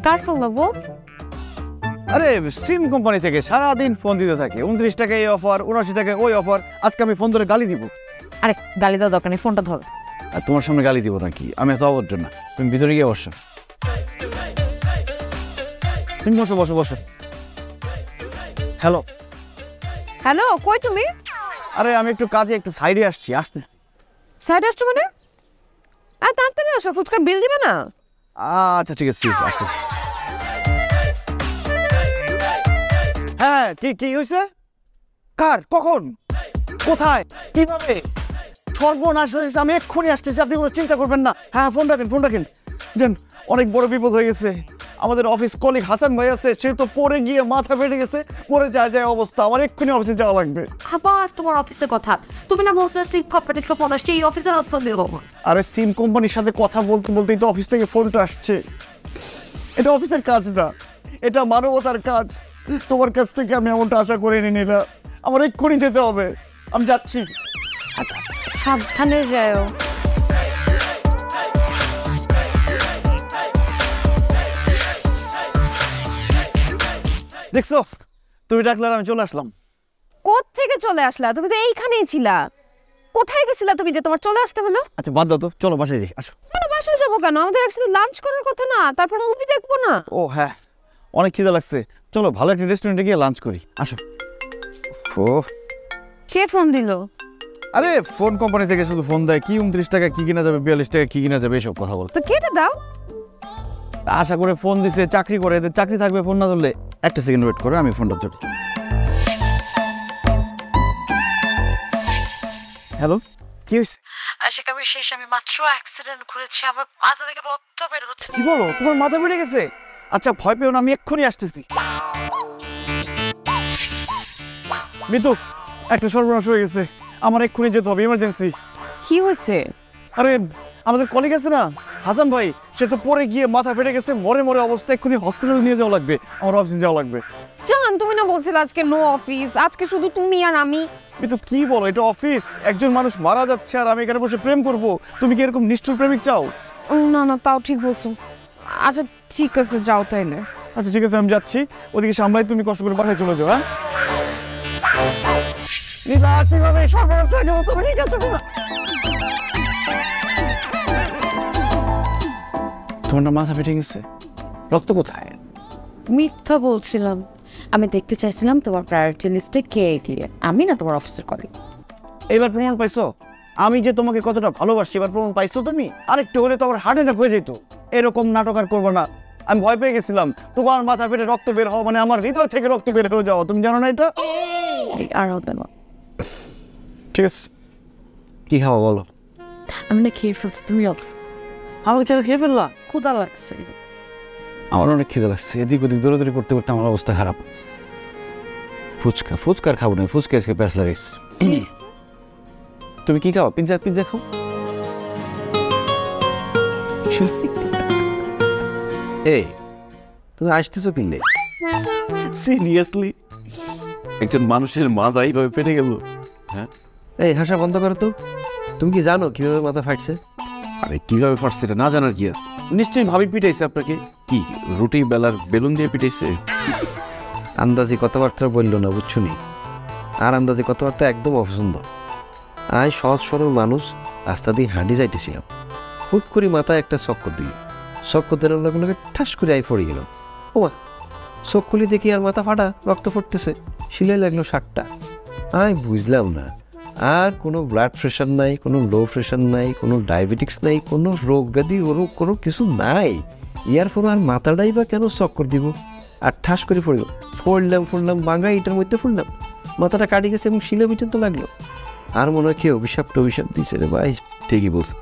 কার ফোন লাগবো? আরে সিম কোম্পানি থেকে সারাদিন ফোন দিতে থাকে। 29 টাকায় এই অফার, 79 টাকায় ওই অফার। আজকে আমি ফোন ধরে গালি দিব। আরে গালি দেওয়ার দরকার নেই, ফোনটা ধরো। আর তোমার সামনে গালি দিব নাকি? আমি এত অভদ্র না। তুমি ভিতরে গিয়ে বসো। তুমি বসো বসো বসো। হ্যালো। হ্যালো, কই তুমি? আরে আমি একটু কাজে, একটু সাইডে আসছি, আসতে। সাইডে আসছো মানে? আর তাড়াতাড়ি আসো, ফুচকার বিল দিবে না? আচ্ছা ঠিক আছে, আসতে। হ্যাঁ, কি কি হয়েছে? কার, কখন, কোথায়, কিভাবে? সর্বনাশ হয়েছে, আমি এক্ষুনি আসতেছি, আপনি কোনো চিন্তা করবেন না। হ্যাঁ, ফোন রাখেন, ফোন রাখেন। জান, অনেক বড় বিপদ হয়ে গেছে। আমাদের অফিস কলিগ হাসান ভাই আছে, সে তো পড়ে গিয়ে মাথা ফেটে গেছে, পড়ে যায় যায় অবস্থা। আমার এক্ষুনি অফিসে যাওয়া লাগবে। আবার তোমার অফিসের কথা? তুমি না বলছো সিম কোম্পানির ফোন আসছে, এই অফিসের ফোন দিয়ে কখন? আরে সিম কোম্পানির সাথে কথা বলতে বলতেই তো অফিস থেকে ফোনটা আসছে। এটা অফিসের কাজ না, এটা মানবতার কাজ। তোমার কাছ থেকে আমি এমনটা আশা করিনি নীলা। আমার এক্ষুনি যেতে হবে, আমি যাচ্ছি। সাবধানে যাও। দেখছো, তুমি ডাকলে আর আমি চলে আসলাম। কোত্থেকে চলে আসলা? তুমি তো এইখানেই ছিলা। কোথায় গেছিলা তুমি যে তোমার চলে আসতে হলো? আচ্ছা বাদ দাও তো, চলো বাসায় যাই, আসো। কেন বাসায় যাবো কেন? আমাদের একসাথে লাঞ্চ করার কথা না? তারপর মুভি দেখবো না? ও হ্যাঁ, অনেক খিদে লাগছে, চলো ভালো একটা রেস্টুরেন্টে গিয়ে লাঞ্চ করি, আসো। ও কে ফোন দিল? আরে ফোন কোম্পানি থেকে শুধু ফোন দেয়, কি 29 টাকা কি কিনা যাবে, 42 টাকা কি কিনা যাবে, এসব কথা বল। তো কেটে দাও। আশা করে ফোন দিছে, চাকরি করে, এদের চাকরি থাকবে, ফোন না ধরলে। একটা সেকেন্ড ওয়েট করো, আমি ফোনটা ধরি। হ্যালো, কি হয়েছে? আশিক আমি শেষ, আমি মাত্র অ্যাক্সিডেন্ট করেছি, আমার মাথা থেকে রক্ত বের হচ্ছে। কি বলো, তোমার মাথা বেড়ে গেছে? আচ্ছা ভয় পেও না, আমি এক্ষুনি আসতেছি। মিতু, একটা সর্বনাশ হয়ে গেছে, আমার এক্ষুনি যেতে হবে, ইমার্জেন্সি। কি হয়েছে? আরে আমাদের কলিগ আছে না হাসান ভাই, সে তো পড়ে গিয়ে মাথা ফেটে গেছে, মরে মরে অবস্থা, এক্ষুনি হসপিটালে নিয়ে যাওয়া লাগবে, আমার অফিসে যাওয়া লাগবে। জান, তুমি না বলছিলে আজকে নো অফিস, আজকে শুধু তুমি আর আমি। মিতু কি বলো, এটা অফিস, একজন মানুষ মারা যাচ্ছে আর আমি এখানে বসে প্রেম করব? তুমি কি এরকম নিষ্ঠুর প্রেমিক চাও? না না, তাও ঠিক বলছো। আচ্ছা ঠিক আছে, যাও তাইলে। আচ্ছা ঠিক আছে, আমি যাচ্ছি, ওদিকে সামলাই, তুমি কষ্ট করে বাসায় চলে যাও। হ্যাঁ তোমার না মাথা ফেটে গেছে, রক্ত কোথায়? মিথ্যা বলছিলাম, আমি দেখতে চাইছিলাম তোমার প্রায়োরিটি লিস্টে কে এগিয়ে, আমি না তোমার অফিসের কলিগ। এবার প্রমাণ পাইছো আমি যে তোমাকে কতটা ভালোবাসি, এবার প্রমাণ পাইছো তুমি? আরেকটু হলে তো আমার হার্ট অ্যাটাক হয়ে যেত। এরকম নাটক আর করবো না, আমি ভয় পেয়ে গেছিলাম। তোমার মাথা ফেটে রক্ত বের হওয়া মানে আমার হৃদয় থেকে রক্ত বের হয়ে যাওয়া, তুমি জানো না এটা? আর হবে না। ঠিক আছে, কি খাওয়া বলো? আমি না খেয়ে ফেলছি, তুমি আমাকে ছেড়ে খেয়ে ফেললা? ক্ষুধা লাগছে। আমার অনেক খিদে লাগছে, এদিক ওদিক দৌড়াদৌড়ি করতে করতে আমার অবস্থা খারাপ। ফুচকা, ফুচকা আর খাবো না, ফুচকা আজকে প্যাঁচ লাগাইছে। তুমি কি খাও? পিৎজা, পিৎজা খাও। এই তুমি আসতেছো কিনলে? সিরিয়াসলি একজন মানুষের মাথা এইভাবে পেটে গেল? হ্যাঁ, এই হাসা বন্ধ করো তো। তুমি কি জানো কিভাবে মাথা ফাটছে? আরে কিভাবে ফাটছে এটা না জানার কি আছে? নিশ্চয়ই ভাবি পিটাইছে আপনাকে। কি রুটি বেলার বেলুন দিয়ে পিটাইছে? আন্দাজি কথাবার্তা বললো না, বুঝছো নি? আর আন্দাজি কথাবার্তা একদম অপছন্দ। আয় সহজ সরল মানুষ, রাস্তা দিয়ে হাঁটি যাইতেছিলাম, হুট করে মাথায় একটা চক্কর দিল। চক্কর দেওয়ার লগে লগে ঠাস করে আই পড়ে গেলাম। ও চোখ খুলে দেখি আর মাথা ফাটা, রক্ত ফুটতেছে, শিলাই লাগলো 60টা। আমি বুঝলাম না, আর কোনো ব্লাড প্রেশার নাই, কোনো লো প্রেশার নাই, কোনো ডায়াবেটিক্স নাই, কোনো রোগ ব্যাধি ওরকম কোনো কিছু নাই। ইয়ারফোন আর মাথাটাই বা কেন চক্কর দিব? আর ঠাস করে ফোড়লাম বাঙ্গা ইটার মধ্যে ফুললাম, মাথাটা কাটি গেছে এবং শিলে পর্যন্ত লাগলো। আর মনে হয় কেউ অভিশাপ দিয়েছে রে ভাই। ঠিকই বলছে।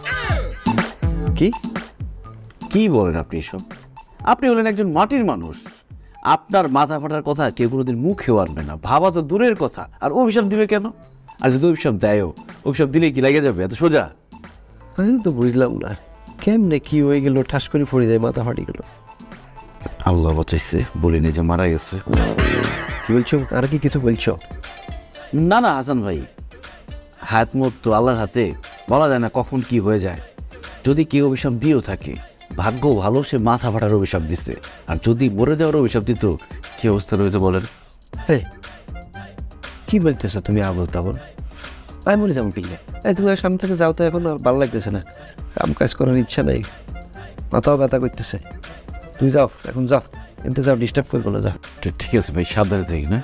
কি কি বলেন আপনি এসব? আপনি হলেন একজন মাটির মানুষ, আপনার মাথা ফাটার কথা কেউ কোনোদিন মুখেও আনবে না, ভাবা তো দূরের কথা। আর অভিশাপ দিবে কেন? আর যদি অভিশাপ দেয়ও, অভিশাপ দিলে কি লাগে যাবে এত সোজা? আমি তো বুঝলাম না কেমনে কি হয়ে গেল, ঠাস করে পড়ে যায়, মাথা ফাটি গেল। আল্লাহ বাঁচাইছে, বলিনি যে মারা গেছে। কি বলছো? আর কি কিছু বলছো? না না হাসান ভাই, হাত মত তো আল্লাহর হাতে, বলা যায় না কখন কি হয়ে যায়। যদি কেউ অভিশাপ দিয়েও থাকে, ভাগ্য ভালো সে মাথা ফাটার অভিশাপ দিচ্ছে। আর যদি মরে যাওয়ার অভিশাপ দিত, কি অবস্থা রয়েছে বলেন? কি বলতেছো তুমি আবল তাবল? আমি মরে যাবো পিলে। তুমি আর সামনে থেকে যাও তো, এখন আর ভালো লাগতেছে না, কাম কাজ করার ইচ্ছা নেই, মাথাও ব্যথা করতেছে। তুমি যাও, এখন যাও, কিন্তু যাও, ডিস্টার্ব করবো না, যাও। ঠিক আছে ভাই, সাবধানে থাকি না?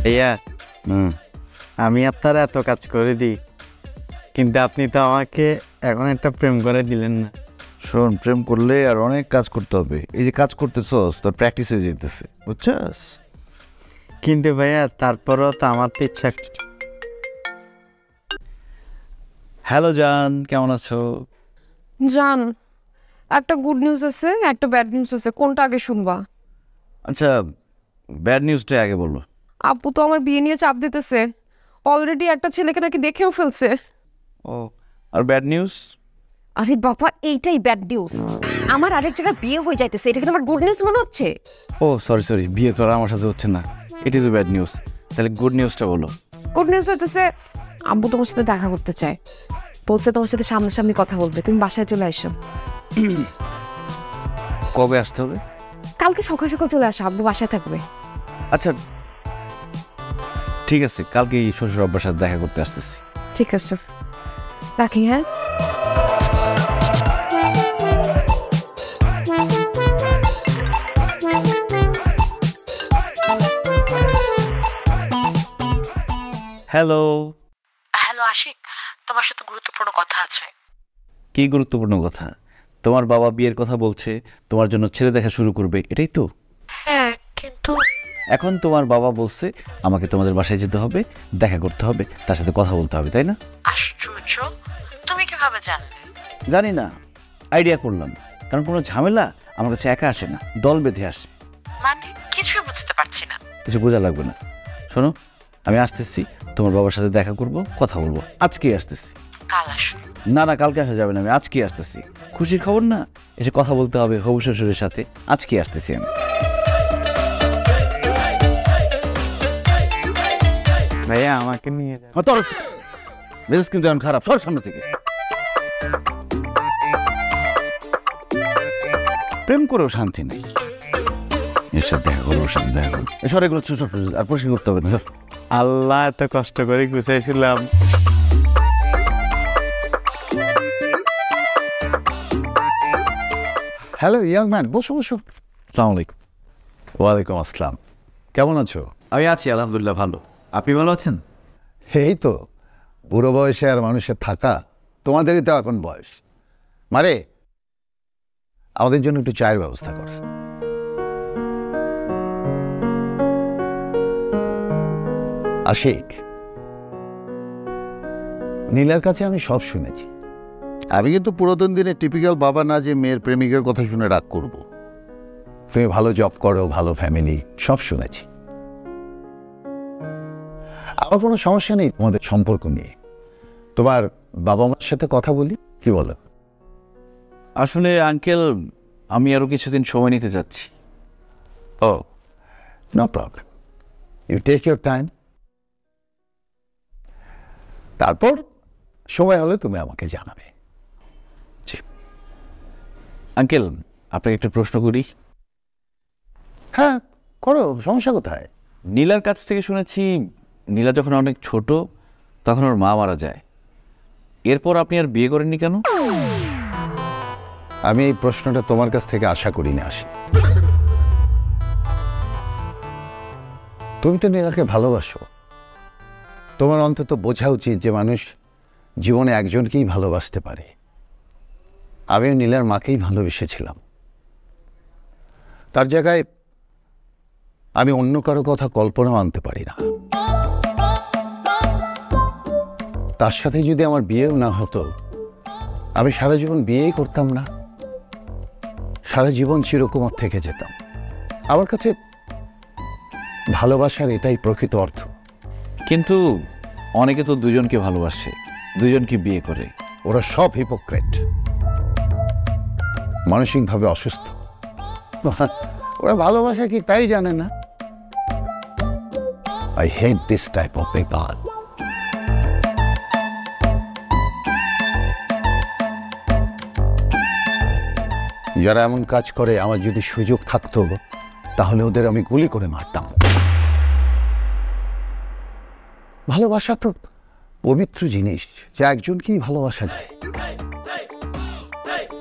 ভাইয়া, আমি আপনার এত কাজ করে দিই, কিন্তু আপনি তো আমাকে এখন একটা প্রেম করে দিলেন না। শোন, প্রেম করলে আর অনেক কাজ করতে হবে। এই যে কাজ করতেছস, তোর প্র্যাকটিস হয়ে যেতেছে, বুঝছস? কিন্তু ভাইয়া তারপরও তো আমার তো ইচ্ছা। হ্যালো জান, কেমন আছো? জান, একটা গুড নিউজ আছে, একটা ব্যাড নিউজ আছে, কোনটা আগে শুনবা? আচ্ছা, ব্যাড নিউজটাই আগে বলো। আপু তো আমার বিয়ে নিয়ে চাপ দিতেছে, অলরেডি একটা ছেলেকে নাকি দেখেও ফেলছে। ও, আর ব্যাড নিউজ? আরে বাবা, এইটাই ব্যাড নিউজ। আমার আরেক জায়গায় বিয়ে হয়ে যাইতেছে, এটা কি আমার গুড নিউজ মনে হচ্ছে? ও সরি, বিয়ে তো আর আমার সাথে হচ্ছে না, এটাই তো ব্যাড নিউজ। তাহলে গুড নিউজটা বলো। গুড নিউজ হইতেছে আব্বু তোমার সাথে দেখা করতে চায়, বলছে তোমার সাথে সামনাসামনি কথা বলবে, তুমি বাসায় চলে আসো। কবে আসতে হবে? কালকে সকাল সকাল চলে আসো, আব্বু বাসায় থাকবে। আচ্ছা ঠিক আছে, কালকে শ্বশুর আব্বার সাথে দেখা করতে আসতেছি। ঠিক আছে, রাখি। হ্যাঁ, হ্যালো। হ্যালো আশিক, তোমার সাথে গুরুত্বপূর্ণ কথা আছে। কি গুরুত্বপূর্ণ কথা? তোমার বাবা বিয়ের কথা বলছে, তোমার জন্য ছেলে দেখা শুরু করবে, এটাই তো? হ্যাঁ, কিন্তু এখন তোমার বাবা বলছে আমাকে তোমাদের বাসায় যেতে হবে, দেখা করতে হবে, তার সাথে কথা বলতে হবে, তাই না? আশ্চর্য, তুমি কিভাবে জানলে? জানি না, আইডিয়া করলাম। কারণ কোনো ঝামেলা আমার কাছে একা আসে না, দল বেঁধে আসে। মানে কিছুই বুঝতে পারছি না। কিছু বোঝা লাগবে না। শোনো, আমি আসতেছি, তোমার বাবার সাথে দেখা করব, কথা বলবো। আজকেই আসতেছি। কাল আসো। না না, কালকে আসা যাবে না, আমি আজকেই আসতেছি। খুশির খবর না, এসে কথা বলতে হবে হবু শ্বশুরের সাথে। আজকেই আসতেছি আমি। ভাইয়া আমাকে নিয়ে যাও। তোর মেজাজ কিন্তু এখন খারাপ, সর সামনে থেকে। প্রেম করেও শান্তি নেই। এর সাথে দেখা করবো, ওর সাথে দেখা করবো। এসব এগুলো ছোট আর পরিষ্কার করতে হবে না। আল্লাহ, এত কষ্ট করে গুছাইছিলাম। হ্যালো ইয়াং ম্যান, বসো বসো। আসসালামু আলাইকুম। ওয়ালাইকুম আসসালাম। কেমন আছো? আমি আছি আলহামদুলিল্লাহ, ভালো। আপনি ভালো আছেন? এই তো, বুড়ো বয়সে আর মানুষের থাকা, তোমাদেরই তো এখন বয়স। মারে, আমাদের জন্য একটু চায়ের ব্যবস্থা কর। আশিক, নীলার কাছে আমি সব শুনেছি। আমি কিন্তু পুরাতন দিনে টিপিক্যাল বাবা না যে মেয়ের প্রেমিকের কথা শুনে রাগ করব। তুমি ভালো জব করো, ভালো ফ্যামিলি, সব শুনেছি। আমার কোনো সমস্যা নেই তোমাদের সম্পর্ক নিয়ে। তোমার বাবা মার সাথে কথা বলি, কি বলো? আসলে আঙ্কেল, আমি আরো কিছুদিন সময় নিতে যাচ্ছি। ও, no problem, you take your time. তারপর সময় হলে তুমি আমাকে জানাবে। আঙ্কেল, আপনাকে একটা প্রশ্ন করি। হ্যাঁ করো, সমস্যা কোথায়? নীলার কাছ থেকে শুনেছি নীলা যখন অনেক ছোট তখন ওর মা মারা যায়। এরপর আপনি আর বিয়ে করেননি কেন? আমি এই প্রশ্নটা তোমার কাছ থেকে আশা করি না। আসি, তুমি তো নীলাকে ভালোবাসো। তোমার অন্তত বোঝা উচিত যে মানুষ জীবনে একজনকেই ভালোবাসতে পারে। আমিও নীলার মাকেই ভালোবেসেছিলাম। তার জায়গায় আমি অন্য কারো কথা কল্পনাও আনতে পারি না। তার সাথে যদি আমার বিয়েও না হতো, আমি সারা জীবন বিয়েই করতাম না, সারা জীবন চিরকুমার থেকে যেতাম। আমার কাছে ভালোবাসার এটাই প্রকৃত অর্থ। কিন্তু অনেকে তো দুজনকে ভালোবাসে, দুজনকে বিয়ে করে। ওরা সব হিপোক্রেট, মানসিকভাবে অসুস্থ। ওরা ভালোবাসা কি তাই জানে না। I hate this type of people. যারা এমন কাজ করে, আমার যদি সুযোগ থাকতো তাহলে ওদের আমি গুলি করে মারতাম। ভালোবাসা তো পবিত্র জিনিস, যা একজনকেই ভালোবাসা যায়।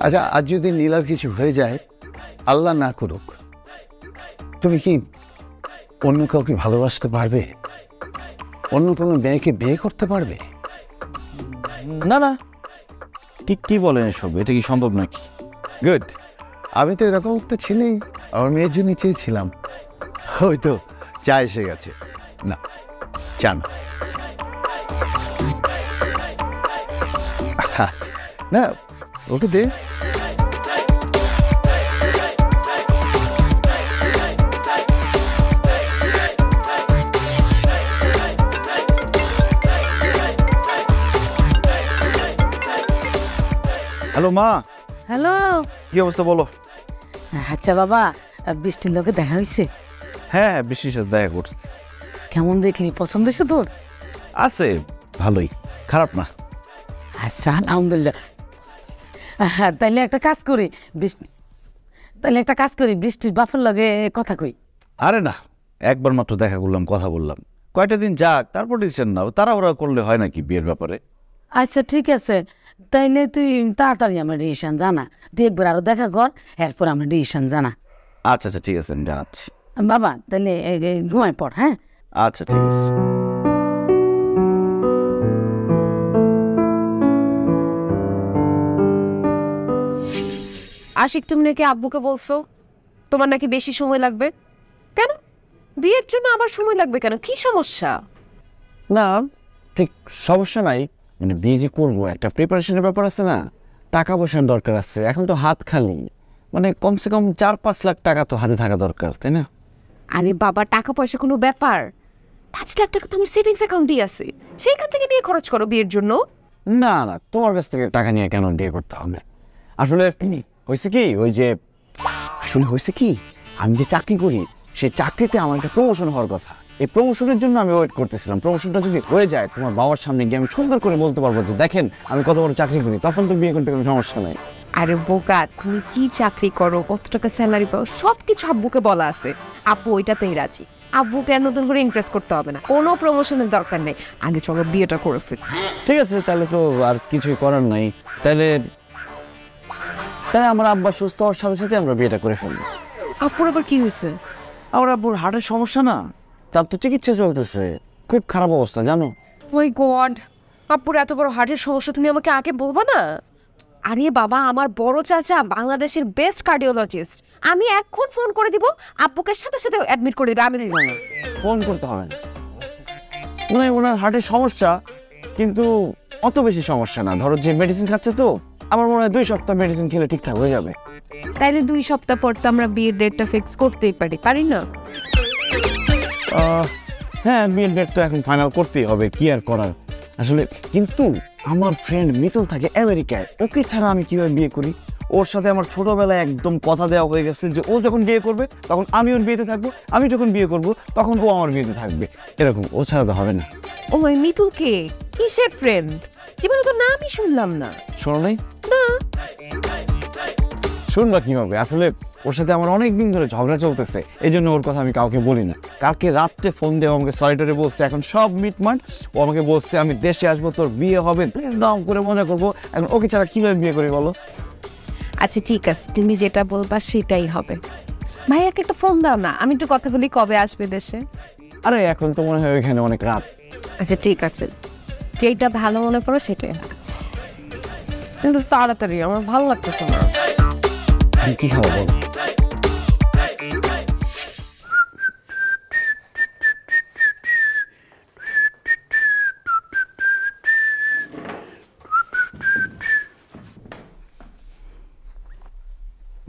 আচ্ছা, আজ যদি নীলার কিছু হয়ে যায়, আল্লাহ না করুক, তুমি কি অন্য কাউকে ভালোবাসতে পারবে? অন্য কোনো মেয়েকে বিয়ে করতে পারবে? না না, ঠিক কি বলেন এসব? এটা কি সম্ভব নাকি? গুড, আমি তো এরকম একটা ছেলেই আমার মেয়ের জন্য চেয়েছিলাম। ওই তো চা এসে গেছে। না, চা না। না, ওকে দে। হ্যালো মা, হ্যালো। কি অবস্থা বলো? আচ্ছা বাবা, বৃষ্টির লোকে দেখা হয়েছে? হ্যাঁ, বৃষ্টির সাথে দেখা করছি। কেমন দেখলি, পছন্দ হয়েছে তোর? আছে, ভালোই, খারাপ না। আচ্ছা আলহামদুলিল্লাহ। তাইলে একটা কাজ করি, বৃষ্টির বাপের লগে কথা কই। আরে না, একবার মাত্র দেখা করলাম, কথা বললাম। কয়টা দিন যাক, তারপর ডিসিশন নাও। তাড়াহুড়া করলে হয় নাকি বিয়ের ব্যাপারে? আচ্ছা ঠিক আছে, তাইলে তুই তাড়াতাড়ি আমার ডিসিশন জানা। তুই একবার আরো দেখা কর, এরপর আমার ডিসিশন জানা। আচ্ছা আচ্ছা, ঠিক আছে, আমি জানাচ্ছি। বাবা তাহলে ঘুমায় পড়। হ্যাঁ আচ্ছা ঠিক আছে। আশিক তুমি নাকি আব্বুকে বলছো তোমার নাকি বেশি সময় লাগবে। কেন বিয়ের জন্য আবার সময় লাগবে কেন, কি সমস্যা? না ঠিক সমস্যা নাই, মানে বিয়ে যে করবো একটা প্রিপারেশনের ব্যাপার আছে না, টাকা পয়সার দরকার আছে। এখন তো হাত খালি, মানে কমসে কম 4-5 লাখ টাকা তো হাতে থাকা দরকার, তাই না? আরে বাবা টাকা পয়সা কোনো ব্যাপার, 5 লাখ টাকা তোমার সেভিংস অ্যাকাউন্টই আছে, সেইখান থেকে নিয়ে খরচ করো বিয়ের জন্য। না না, তোমার কাছ থেকে টাকা নিয়ে কেন বিয়ে করতে হবে? আসলে হয়েছে কি, ওই যে আসলে হয়েছে কি, আমি যে চাকরি করি সেই চাকরিতে আমার একটা প্রমোশন হওয়ার কথা। এই প্রমোশনের জন্য আমি ওয়েট করতেছিলাম। প্রমোশনটা যদি হয়ে যায় তোমার বাবার সামনে গিয়ে আমি সুন্দর করে বলতে পারবো যে দেখেন আমি কত বড় চাকরি করি, তখন তো বিয়ে করতে কোনো সমস্যা নেই। আরে বোকা, তুমি কি চাকরি করো, কত টাকা স্যালারি পাও, সব কিছু আব্বুকে বলা আছে। আব্বু ওইটাতেই রাজি। আব্বুকে আর নতুন করে ইমপ্রেস করতে হবে না, কোনো প্রমোশনের দরকার নেই। আগে চলো বিয়েটা করে ফেলি। ঠিক আছে, তাহলে তো আর কিছুই করার নাই। তাহলে আমার আব্বা সুস্থ হওয়ার সাথে সাথে আমরা বিয়েটা করে ফেলবো। আব্বুর আবার কি হয়েছে? আমার আব্বুর হার্টের সমস্যা না, তার তো চিকিৎসা চলতেছে, খুব খারাপ অবস্থা জানো। ওই গড, আব্বুর এত বড় হার্টের সমস্যা, তুমি আমাকে আগে বলবা না? আরে বাবা, আমার বড় চাচা বাংলাদেশের বেস্ট কার্ডিওলজিস্ট, আমি এখন ফোন করে দিব, আব্বুকে সাথে সাথে অ্যাডমিট করে দিবে। আমি ফোন করতে হবে না, মানে ওনার হার্টের সমস্যা কিন্তু অত বেশি সমস্যা না। ধরো যে মেডিসিন খাচ্ছে তো, আমার মনে হয় 2 সপ্তাহ মেডিসিন খেলে ঠিকঠাক হয়ে যাবে। তাইলে 2 সপ্তাহ পর তো আমরা বিয়ের ডেটটা ফিক্স করতেই পারি না? হ্যাঁ, বিয়ের ডেট তো এখন ফাইনাল করতেই হবে, কি আর করার। আসলে কিন্তু আমার ফ্রেন্ড মিতুল থাকে আমেরিকায়, ওকে ছাড়া আমি কিভাবে বিয়ে করি? ওর সাথে আমার ছোটবেলায় একদম কথা দেওয়া হয়ে গেছে যে ও যখন বিয়ে করবে তখন আমি ওর বিয়েতে থাকবো, আমি যখন বিয়ে করব তখন ও আমার বিয়েতে থাকবে, এরকম। ও ছাড়া তো হবে না। ও ওই মিতুল কে, কিসের ফ্রেন্ড? জীবনে তো নামই শুনলাম না। শোনো নাই? না। শুনবা কিভাবে? আসলে ওর সাথে আমার অনেক দিন ধরে ঝগড়া চলতেছে, এই জন্য ওর কথা আমি কাউকে বলি না। কালকে রাত্রে ফোন দিয়ে আমাকে সলিটারে বলছে এখন সব মিটমাট। ও আমাকে বলছে আমি দেশে আসবো, তোর বিয়ে হবে, দাম করে মজা করবো। এখন ওকে ছাড়া কিভাবে বিয়ে করি বলো? আচ্ছা ঠিক আছে, তুমি যেটা বলবা সেটাই হবে। ভাইয়াকে একটা ফোন দাও না, আমি একটু কথা বলি, কবে আসবে দেশে? আরে এখন তো মনে হয় ওইখানে অনেক রাত। আচ্ছা ঠিক আছে, যেটা ভালো মনে করো সেটাই, কিন্তু তাড়াতাড়ি, আমার ভালো লাগতেছে না। কি খাবো বল?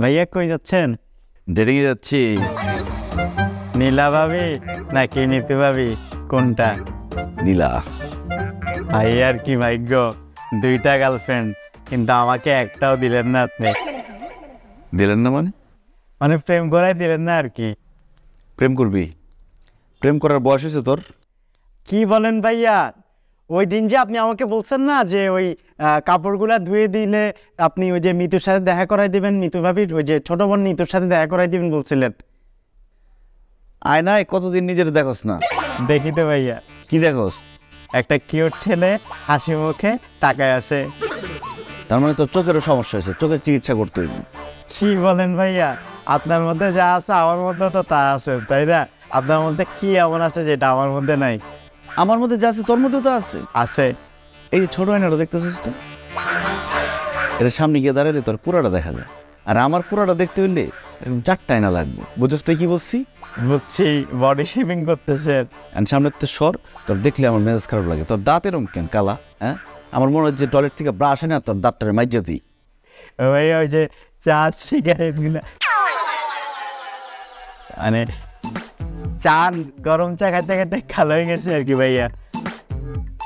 ভাইয়া কই যাচ্ছেন? ডেটিংয়ে যাচ্ছি। নীলা ভাবি নাকি নিতু ভাবি, কোনটা? নীলা। ভাইয়ার কি ভাগ্য, 2টা গার্লফ্রেন্ড, কিন্তু আমাকে একটাও দিলেন না আপনি। দিলেন না মানে প্রেম করাই দিলেন না আর কি। প্রেম করবি? প্রেম করার বয়স হয়েছে তোর? কি বলেন ভাইয়া? ওই দিন যে আপনি আমাকে বলছেন না যে ওই কাপড়গুলা ধুয়ে দিলে আপনি ওই যে মিতুর সাথে দেখা করাই দিবেন, মিতু ভাবির ওই যে ছোট বোন নিতুর সাথে দেখা করাই দিবেন বলছিলেন। আয়নায় কতদিন নিজের দেখোস না? দেখি তো ভাইয়া। কি দেখোস? একটা কিউট ছেলে হাসি মুখে তাকায় আছে। তার মানে তোর চোখেরও সমস্যা হয়েছে, চোখের চিকিৎসা করতে হইবে। কি বলেন ভাইয়া? আপনার মধ্যে যা আছে আমার মধ্যে তো তা আছে, তাই না? আপনার মধ্যে কি এমন আছে যেটা আমার মধ্যে নাই? আমার মধ্যে যা আছে তোর মধ্যে তো আছে। আছে। এই যে ছোট আয়নাটা দেখতেছিস তো, এটা সামনে গিয়ে দাঁড়ালে তোর পুরাটা দেখা যায়, আর আমার পুরাটা দেখতে হইলে এরকম 4টা আয়না লাগবে। বুঝছিস তুই কি বলছি? বুঝছি, বডি শেভিং করতেছেন। সামনে তো সর, তোর দেখলে আমার মেজাজ খারাপ লাগে। তোর দাঁত এরকম কেন কালা? হ্যাঁ, আমার মনে হয় যে টয়লেট থেকে ব্রাশ আনে না তোর দাঁতটারে মাইজা দিই। ভাইয়া ওই যে চা সিগারেট গুলা, মানে চা গরম চা খাইতে খাইতে খালো হয়ে গেছে আর কি ভাইয়া।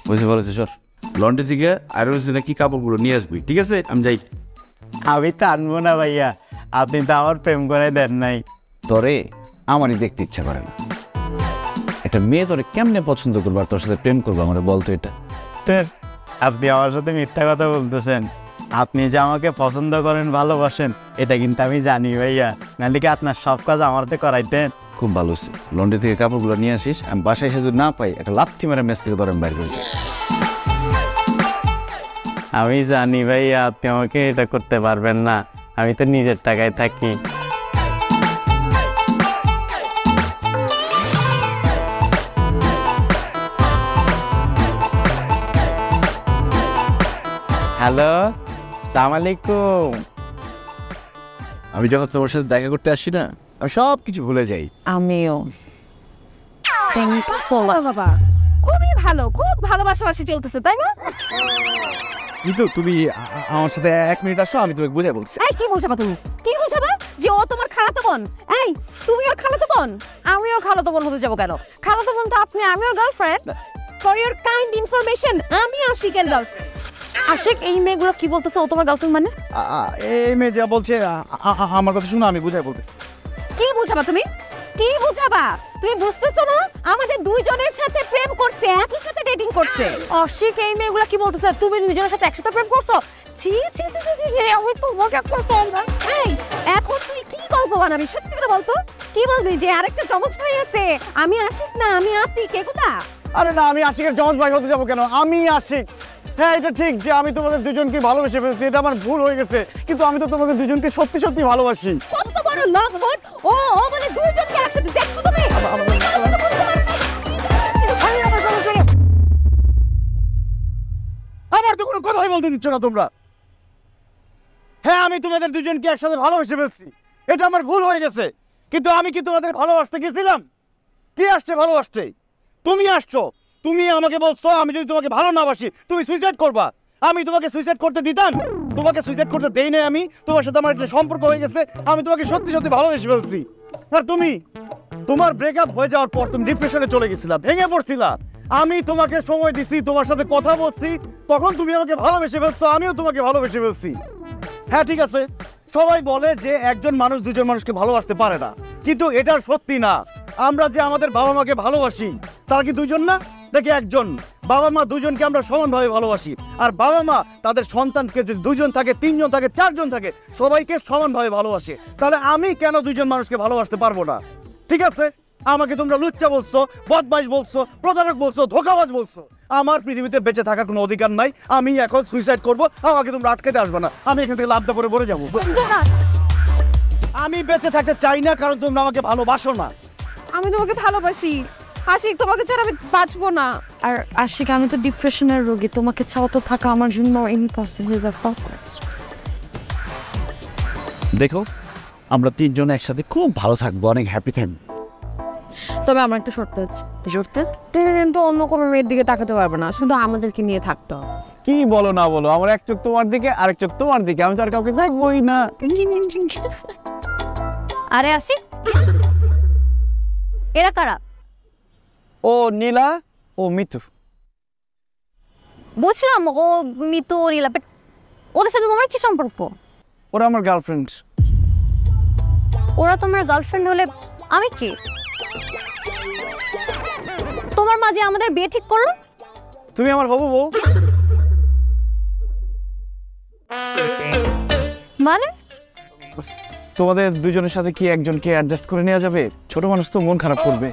বুঝতে পারছি, সর। লন্ড্রি থেকে আয়রন কি কাপড়গুলো নিয়ে আসবি, ঠিক আছে? আমি যাই। আমি তো আনবো না ভাইয়া, আপনি তো আমার প্রেম করে দেন নাই। তোরে আমারই দেখতে ইচ্ছা করে না। একটা মেয়ে তোরে কেমনে পছন্দ করবো আর তোর সাথে প্রেম করবো আমার বলতো? এটা আপনি আমার সাথে মিথ্যা কথা বলতেছেন। আপনি যে আমাকে পছন্দ করেন, ভালোবাসেন, এটা কিন্তু আমি জানি ভাইয়া, নাহলে কি আপনার সব কাজ আমার হাতে করাইতেন? খুব ভালো হচ্ছে, লন্ড্রি থেকে কাপড়গুলো নিয়ে আসিস। আমি বাসায় এসে যদি না পাই একটা লাথি মেরে মেস থেকে তোর আমি বাইর করেছি। আমি জানি ভাইয়া আপনি আমাকে এটা করতে পারবেন না, আমি তো নিজের টাকায় থাকি। হ্যালো, আসসালামু আলাইকুম। আমি যখন তোমার সাথে দেখা করতে আসি না, আমি সব কিছু ভুলে যাই। আমিও। বাবা খুবই ভালো, খুব ভালোবাসাবাসি চলতেছে তাই না? কিন্তু তুমি আমার সাথে 1 মিনিট আসো, আমি তোমাকে বুঝাই বলছি। এই কি বোঝাবা তুমি? কি বোঝাবা যে ও তোমার খালাতো বোন? এই তুমি ওর খালাতো বোন? আমি ওর খালাতো বোন হতে যাবো কেন? খালাতো বোন তো আপনি, আমি ওর girlfriend. For your kind information, আমি আশিকের গার্লফ্রেন্ড। আশিক, এই মেয়েগুলো কি বলতেছে ও তোমার গার্লফ্রেন্ড মানে? এই মেয়ে যা বলছে আমার কথা শুনো, আমি বুঝাই বলতে। কি বোঝাবা তুমি? কি বোঝাবা? তুমি বুঝতেছো না আমাদের দুইজনের সাথে প্রেম করছে, একই সাথে ডেটিং করছে। আশিক, এই মেয়েগুলো কি বলতেছে? তুমি দুজনের সাথে একসাথে প্রেম করছো? ছি ছি ছি ছি ছি, আমি তোমাকে এই এখন তুই কি গল্প বানাবি? সত্যি করে বলতো, কি বলবি যে আরেকটা চমৎ ভাই আছে? আমি আশিক না, আমি আতিক। কে কোথা? আরে না, আমি আশিকের জমজ ভাই হতে যাবো কেন? আমি আশিক। হ্যাঁ, এটা ঠিক যে আমি তোমাদের দুজনকে ভালোবেসে ফেলছি, এটা আমার ভুল হয়ে গেছে, কিন্তু আমি তো তোমাদের দুজনকে সত্যি সত্যি ভালোবাসি। কত বড় লম্পট! ও ও মানে দুইজনকে একসাথে দেখছো তুমি? আমার তো কোনো কথাই বলতে দিচ্ছ না তোমরা। হ্যাঁ, আমি তোমাদের দুজনকে একসাথে ভালোবেসে ফেলছি, এটা আমার ভুল হয়ে গেছে, কিন্তু আমি কি তোমাদের ভালোবাসতে গেছিলাম? কি আসছে ভালোবাসতে? তুমি আসছো, তুমি আমাকে বলছো আমি যদি তোমাকে ভালো না বাসি তুমি সুইসাইড করবা। আমি তোমাকে সুইসাইড করতে দিতাম? তোমাকে সুইসাইড করতে দেই নাই আমি। তোমার সাথে আমার একটা সম্পর্ক হয়ে গেছে, আমি তোমাকে সত্যি সত্যি ভালোবেসে ফেলছি। আর তুমি, তোমার ব্রেকআপ হয়ে যাওয়ার পর তুমি ডিপ্রেশনে চলে গেছিলা, ভেঙে পড়ছিলা। আমি তোমাকে সময় দিছি, তোমার সাথে কথা বলছি, তখন তুমি আমাকে ভালোবেসে ফেলছো, আমিও তোমাকে ভালোবেসে ফেলছি। হ্যাঁ ঠিক আছে, সবাই বলে যে একজন মানুষ দুজন মানুষকে ভালোবাসতে পারে না, কিন্তু এটা সত্যি না। আমরা যে আমাদের বাবা মাকে ভালোবাসি, তারা কি দুজন না নাকি একজন? বাবা মা দুজনকে আমরা সমানভাবে ভালোবাসি, আর বাবা মা তাদের সন্তানকে যদি 2 জন থাকে, 3 জন থাকে, 4 জন থাকে, সবাইকে সমানভাবে ভালোবাসে। তাহলে আমি কেন 2 জন মানুষকে ভালোবাসতে পারবো না? ঠিক আছে, আমাকে তোমরা লুচ্চা বলছো, বদমাইশ বলছো, প্রতারক বলছো, ধোঁকাবাজ বলছো। আমার পৃথিবীতে বেঁচে থাকার কোনো অধিকার নাই। আমি এখন সুইসাইড করবো, আমাকে তোমরা আটকাতে আসবে না। আমি এখান থেকে লাভটা করে মরে যাবো। আমি বেঁচে থাকতে চাই না, কারণ তোমরা আমাকে ভালোবাসো না। আমি তোমাকে ভালোবাসি আশিক, তোমাকে ছাড়া আমি বাঁচবো না। আর আশিক, আমি তো ডিপ্রেশনের রোগী, তোমাকে ছাড়া তো থাকা আমার জন্য ইম্পসিবল ব্যাপার। দেখো, আমরা 3 জন একসাথে খুব ভালো থাকবো, অনেক হ্যাপি থাকবো। তবে আমার একটা শর্ত আছে। শর্তে? তুমি কিন্তু অন্য কোনো মেয়ের দিকে তাকাতে পারবে না, শুধু আমাদেরকে নিয়ে থাকতে হবে। কি বলো না বলো, আমার এক চোখ তোমার দিকে, আরেক চোখ তোমার দিকে, আমি তো আর কাউকে দেখবোই না। আরে আশিক, এরা কারা? ও নীলা, ও মিতু। বুঝলাম ও মিতু, নীলা, ওদের সাথে তোমার কি সম্পর্ক? ওরা আমার গার্লফ্রেন্ড। ওরা তোমার গার্লফ্রেন্ড হলে আমি কি? তোমার মাঝে আমাদের বিয়ে ঠিক করলো? তুমি আমার হবু বউ। মানে তোমাদের দুজনের সাথে কি একজনকে অ্যাডজাস্ট করে নেওয়া যাবে? ছোট মানুষ তো মন খারাপ করবে।